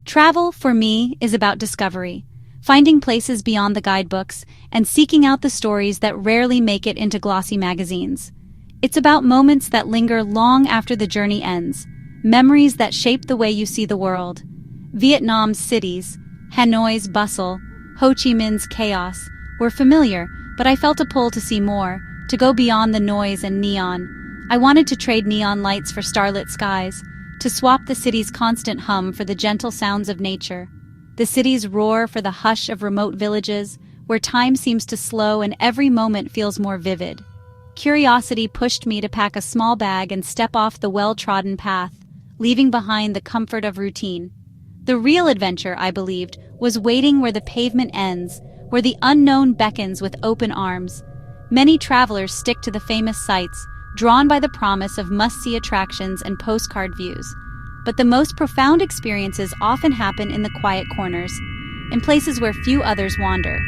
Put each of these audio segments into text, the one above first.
Travel, for me, is about discovery, finding places beyond the guidebooks and seeking out the stories that rarely make it into glossy magazines. It's about moments that linger long after the journey ends, memories that shape the way you see the world. Vietnam's cities, Hanoi's bustle, Ho Chi Minh's chaos, were familiar, but I felt a pull to see more, to go beyond the noise and neon. I wanted to trade neon lights for starlit skies, to swap the city's constant hum for the gentle sounds of nature, the city's roar for the hush of remote villages, where time seems to slow and every moment feels more vivid. Curiosity pushed me to pack a small bag and step off the well-trodden path, leaving behind the comfort of routine. The real adventure, I believed, was waiting where the pavement ends, where the unknown beckons with open arms. Many travelers stick to the famous sites, drawn by the promise of must-see attractions and postcard views. But the most profound experiences often happen in the quiet corners, in places where few others wander.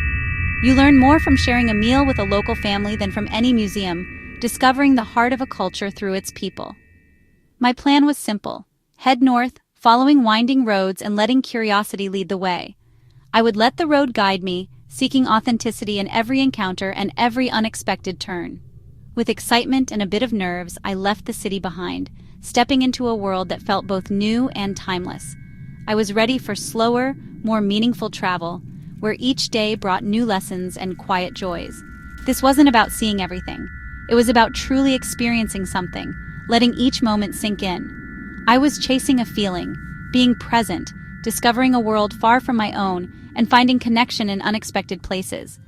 You learn more from sharing a meal with a local family than from any museum, discovering the heart of a culture through its people. My plan was simple: head north, following winding roads and letting curiosity lead the way. I would let the road guide me, seeking authenticity in every encounter and every unexpected turn. With excitement and a bit of nerves, I left the city behind, stepping into a world that felt both new and timeless. I was ready for slower, more meaningful travel, where each day brought new lessons and quiet joys. This wasn't about seeing everything. It was about truly experiencing something, letting each moment sink in. I was chasing a feeling, being present, discovering a world far from my own, and finding connection in unexpected places.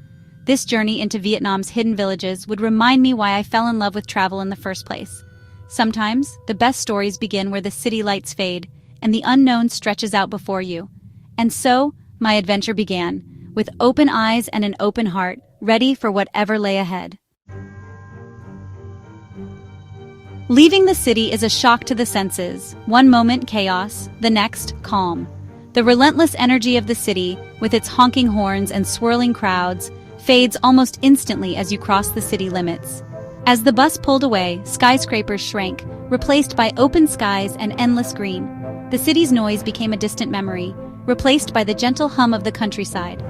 This journey into Vietnam's hidden villages would remind me why I fell in love with travel in the first place. Sometimes, the best stories begin where the city lights fade, and the unknown stretches out before you. And so, my adventure began, with open eyes and an open heart, ready for whatever lay ahead. Leaving the city is a shock to the senses. One moment chaos, the next calm. The relentless energy of the city, with its honking horns and swirling crowds, fades almost instantly as you cross the city limits. As the bus pulled away, skyscrapers shrank, replaced by open skies and endless green. The city's noise became a distant memory, replaced by the gentle hum of the countryside.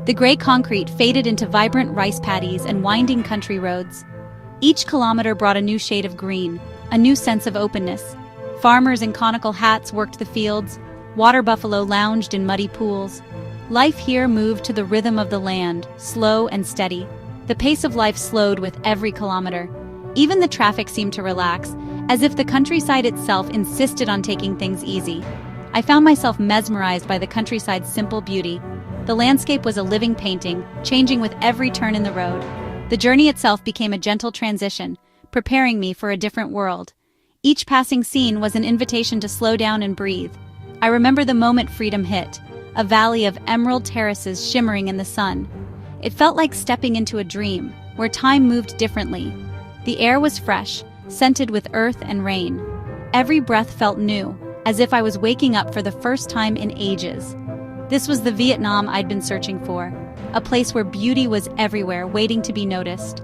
The gray concrete faded into vibrant rice paddies and winding country roads. Each kilometer brought a new shade of green, a new sense of openness. Farmers in conical hats worked the fields, water buffalo lounged in muddy pools. Life here moved to the rhythm of the land, slow and steady. The pace of life slowed with every kilometer. Even the traffic seemed to relax, as if the countryside itself insisted on taking things easy. I found myself mesmerized by the countryside's simple beauty. The landscape was a living painting, changing with every turn in the road. The journey itself became a gentle transition, preparing me for a different world. Each passing scene was an invitation to slow down and breathe. I remember the moment freedom hit, a valley of emerald terraces shimmering in the sun. It felt like stepping into a dream, where time moved differently. The air was fresh, scented with earth and rain. Every breath felt new, as if I was waking up for the first time in ages. This was the Vietnam I'd been searching for, a place where beauty was everywhere, waiting to be noticed.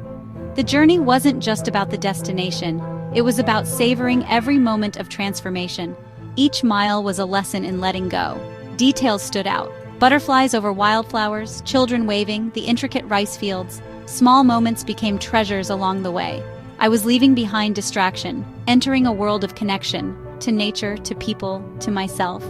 The journey wasn't just about the destination, it was about savoring every moment of transformation. Each mile was a lesson in letting go. Details stood out: butterflies over wildflowers, children waving, the intricate rice fields. Small moments became treasures along the way. I was leaving behind distraction, entering a world of connection, to nature, to people, to myself.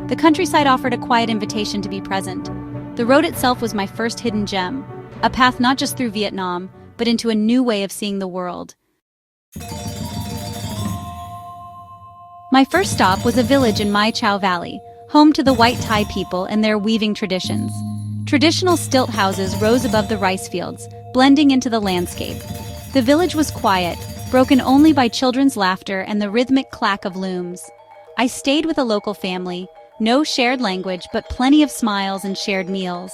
The countryside offered a quiet invitation to be present. The road itself was my first hidden gem, a path not just through Vietnam, but into a new way of seeing the world. My first stop was a village in Mai Chau Valley, home to the White Thai people and their weaving traditions. Traditional stilt houses rose above the rice fields, blending into the landscape. The village was quiet, broken only by children's laughter and the rhythmic clack of looms. I stayed with a local family, no shared language but plenty of smiles and shared meals.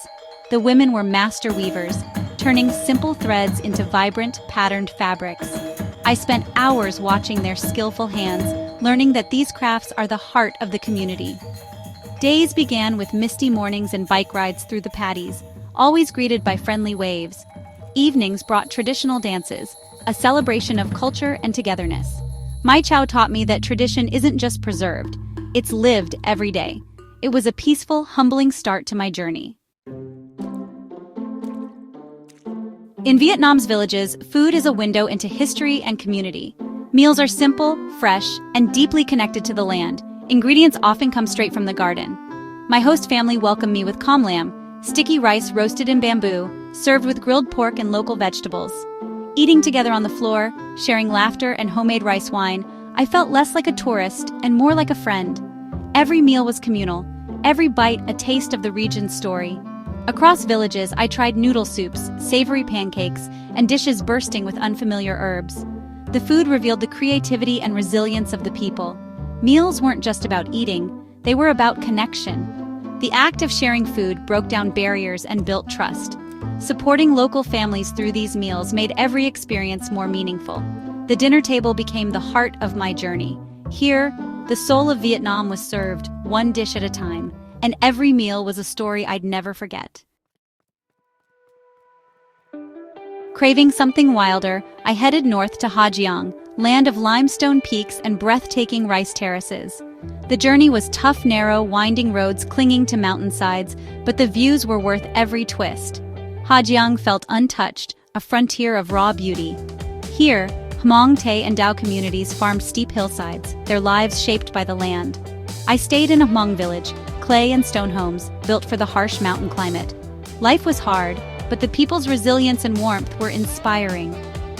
The women were master weavers, turning simple threads into vibrant, patterned fabrics. I spent hours watching their skillful hands, learning that these crafts are the heart of the community. Days began with misty mornings and bike rides through the paddies, always greeted by friendly waves. Evenings brought traditional dances, a celebration of culture and togetherness. Mai Chau taught me that tradition isn't just preserved, it's lived every day. It was a peaceful, humbling start to my journey. In Vietnam's villages, food is a window into history and community. Meals are simple, fresh, and deeply connected to the land. Ingredients often come straight from the garden. My host family welcomed me with kham lamb, sticky rice roasted in bamboo, served with grilled pork and local vegetables. Eating together on the floor, sharing laughter and homemade rice wine, I felt less like a tourist and more like a friend. Every meal was communal, every bite a taste of the region's story. Across villages, I tried noodle soups, savory pancakes, and dishes bursting with unfamiliar herbs. The food revealed the creativity and resilience of the people. Meals weren't just about eating, they were about connection. The act of sharing food broke down barriers and built trust. Supporting local families through these meals made every experience more meaningful. The dinner table became the heart of my journey. Here, the soul of Vietnam was served, one dish at a time, and every meal was a story I'd never forget. Craving something wilder, I headed north to Ha Giang, land of limestone peaks and breathtaking rice terraces. The journey was tough, narrow, winding roads clinging to mountainsides, but the views were worth every twist. Ha Giang felt untouched, a frontier of raw beauty. Here, Hmong, Tay, and Dao communities farmed steep hillsides, their lives shaped by the land. I stayed in a Hmong village, clay and stone homes, built for the harsh mountain climate. Life was hard, but the people's resilience and warmth were inspiring.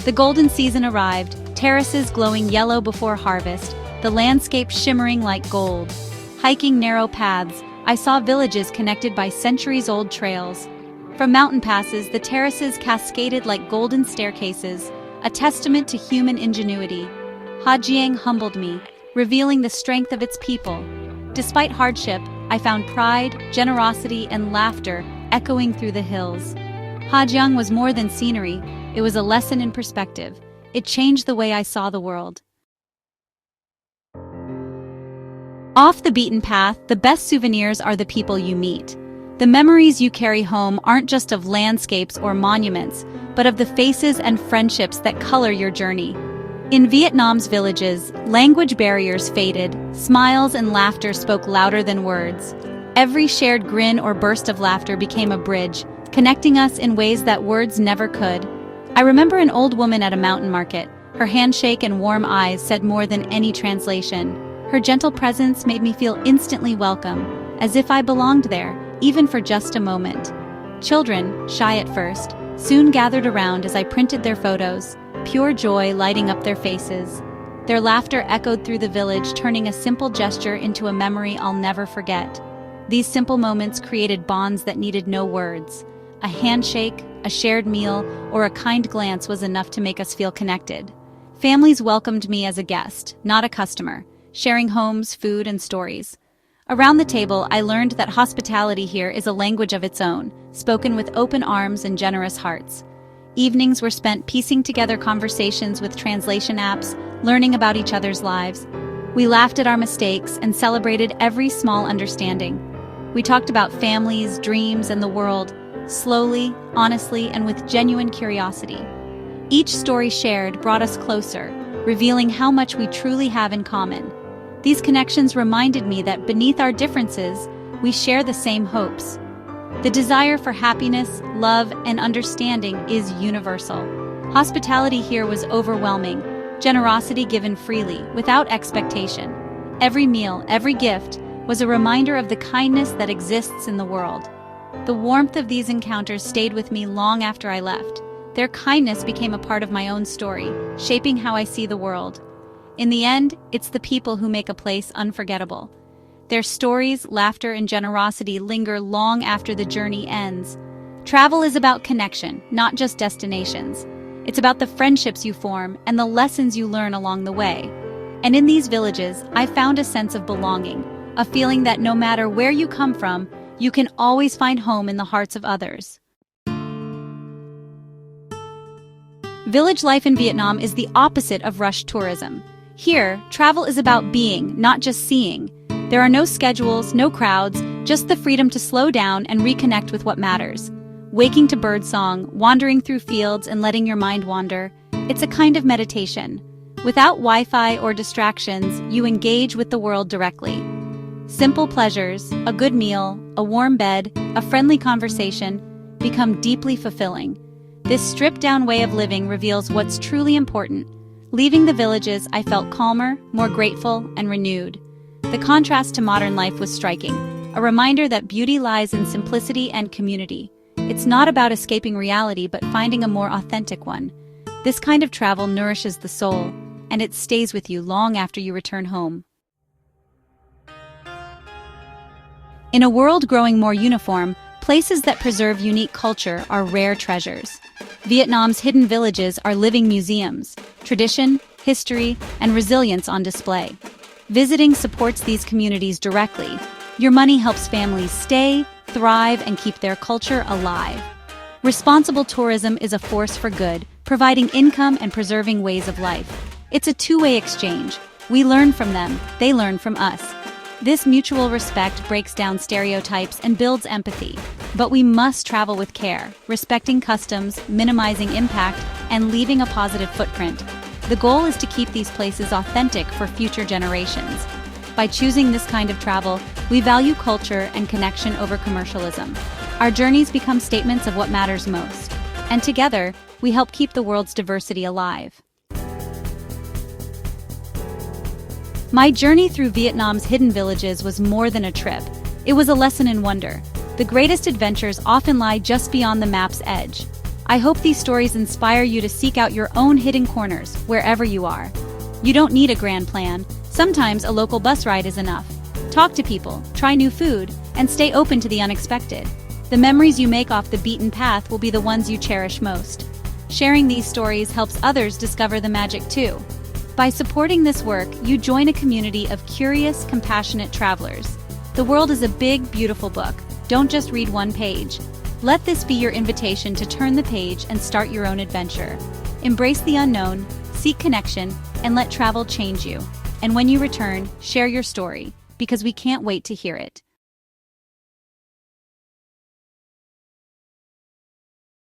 The golden season arrived, terraces glowing yellow before harvest, the landscape shimmering like gold. Hiking narrow paths, I saw villages connected by centuries-old trails. From mountain passes, the terraces cascaded like golden staircases, a testament to human ingenuity. Ha Giang humbled me, revealing the strength of its people. Despite hardship, I found pride, generosity, and laughter echoing through the hills. Ha Giang was more than scenery, it was a lesson in perspective. It changed the way I saw the world. Off the beaten path, the best souvenirs are the people you meet. The memories you carry home aren't just of landscapes or monuments, but of the faces and friendships that color your journey. In Vietnam's villages, language barriers faded, smiles and laughter spoke louder than words. Every shared grin or burst of laughter became a bridge, connecting us in ways that words never could. I remember an old woman at a mountain market. Her handshake and warm eyes said more than any translation. Her gentle presence made me feel instantly welcome, as if I belonged there, even for just a moment. Children, shy at first, soon gathered around as I printed their photos, pure joy lighting up their faces. Their laughter echoed through the village, turning a simple gesture into a memory I'll never forget. These simple moments created bonds that needed no words. A handshake, a shared meal, or a kind glance was enough to make us feel connected. Families welcomed me as a guest, not a customer, sharing homes, food, and stories. Around the table, I learned that hospitality here is a language of its own, spoken with open arms and generous hearts. Evenings were spent piecing together conversations with translation apps, learning about each other's lives. We laughed at our mistakes and celebrated every small understanding. We talked about families, dreams, and the world, slowly, honestly, and with genuine curiosity. Each story shared brought us closer, revealing how much we truly have in common. These connections reminded me that beneath our differences, we share the same hopes. The desire for happiness, love, and understanding is universal. Hospitality here was overwhelming, generosity given freely, without expectation. Every meal, every gift, was a reminder of the kindness that exists in the world. The warmth of these encounters stayed with me long after I left. Their kindness became a part of my own story, shaping how I see the world. In the end, it's the people who make a place unforgettable. Their stories, laughter, and generosity linger long after the journey ends. Travel is about connection, not just destinations. It's about the friendships you form and the lessons you learn along the way. And in these villages, I found a sense of belonging, a feeling that no matter where you come from, you can always find home in the hearts of others. Village life in Vietnam is the opposite of rushed tourism. Here, travel is about being, not just seeing. There are no schedules, no crowds, just the freedom to slow down and reconnect with what matters. Waking to birdsong, wandering through fields, and letting your mind wander, it's a kind of meditation. Without Wi-Fi or distractions, you engage with the world directly. Simple pleasures, a good meal, a warm bed, a friendly conversation become deeply fulfilling. This stripped-down way of living reveals what's truly important. Leaving the villages, I felt calmer, more grateful, and renewed. The contrast to modern life was striking, a reminder that beauty lies in simplicity and community. It's not about escaping reality but finding a more authentic one. This kind of travel nourishes the soul, and it stays with you long after you return home. In a world growing more uniform, places that preserve unique culture are rare treasures. Vietnam's hidden villages are living museums, tradition, history, and resilience on display. Visiting supports these communities directly. Your money helps families stay, thrive, and keep their culture alive. Responsible tourism is a force for good, providing income and preserving ways of life. It's a two-way exchange. We learn from them, they learn from us. This mutual respect breaks down stereotypes and builds empathy. But we must travel with care, respecting customs, minimizing impact, and leaving a positive footprint. The goal is to keep these places authentic for future generations. By choosing this kind of travel, we value culture and connection over commercialism. Our journeys become statements of what matters most. And together, we help keep the world's diversity alive. My journey through Vietnam's hidden villages was more than a trip. It was a lesson in wonder. The greatest adventures often lie just beyond the map's edge. I hope these stories inspire you to seek out your own hidden corners, wherever you are. You don't need a grand plan. Sometimes a local bus ride is enough. Talk to people, try new food, and stay open to the unexpected. The memories you make off the beaten path will be the ones you cherish most. Sharing these stories helps others discover the magic too. By supporting this work, you join a community of curious, compassionate travelers. The world is a big, beautiful book. Don't just read one page. Let this be your invitation to turn the page and start your own adventure. Embrace the unknown, seek connection, and let travel change you. And when you return, share your story, because we can't wait to hear it.